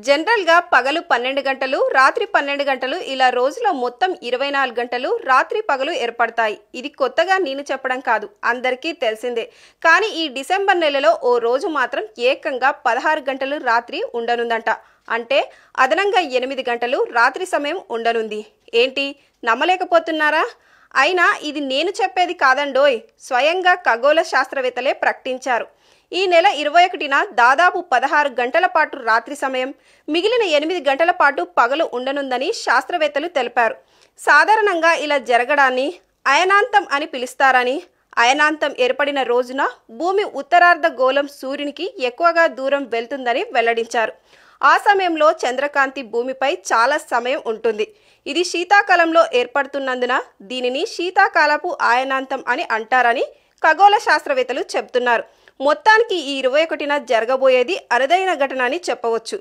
జనరల్గా పగలు 12 గంటలు రాత్రి 12 గంటలు ఇలా రోజులో మొత్తం 24 గంటలు రాత్రి పగలు ఏర్పడతాయి. ఇది కొత్తగా నేను చెప్పడం కాదు, అందరికీ తెలిసిందే. కానీ ఈ డిసెంబర్ నెలలో ఓ రోజు మాత్రం ఏకంగా 16 గంటలు రాత్రి ఉండనుందంట. అంటే అదనంగా 8 గంటలు రాత్రి సమయం ఉండనుంది. ఏంటి, నమ్మలేకపోతున్నారా? అయినా ఇది నేను చెప్పేది కాదండోయ్, స్వయంగా ఖగోళ శాస్త్రవేత్తలే ప్రకటించారు. ఈ నెల 21న దాదాపు 16 గంటల పాటు రాత్రి సమయం, మిగిలిన 8 గంటల పాటు పగలు ఉండనుందని శాస్త్రవేత్తలు తెలిపారు. సాధారణంగా ఇలా జరగడాన్ని అయనాంతం అని పిలుస్తారని, అయనాంతం ఏర్పడిన రోజున భూమి ఉత్తరార్ధ గోళం సూర్యునికి ఎక్కువగా దూరం వెళ్తుందని వెల్లడించారు. ఆ సమయంలో చంద్రకాంతి భూమిపై చాలా సమయం ఉంటుంది. ఇది శీతాకాలంలో ఏర్పడుతున్నందున దీనిని శీతాకాలపు అయనాంతం అని అంటారని ఖగోళ శాస్త్రవేత్తలు చెబుతున్నారు. మొత్తానికి ఈ 21న జరగబోయేది అరుదైన ఘటన అని చెప్పవచ్చు.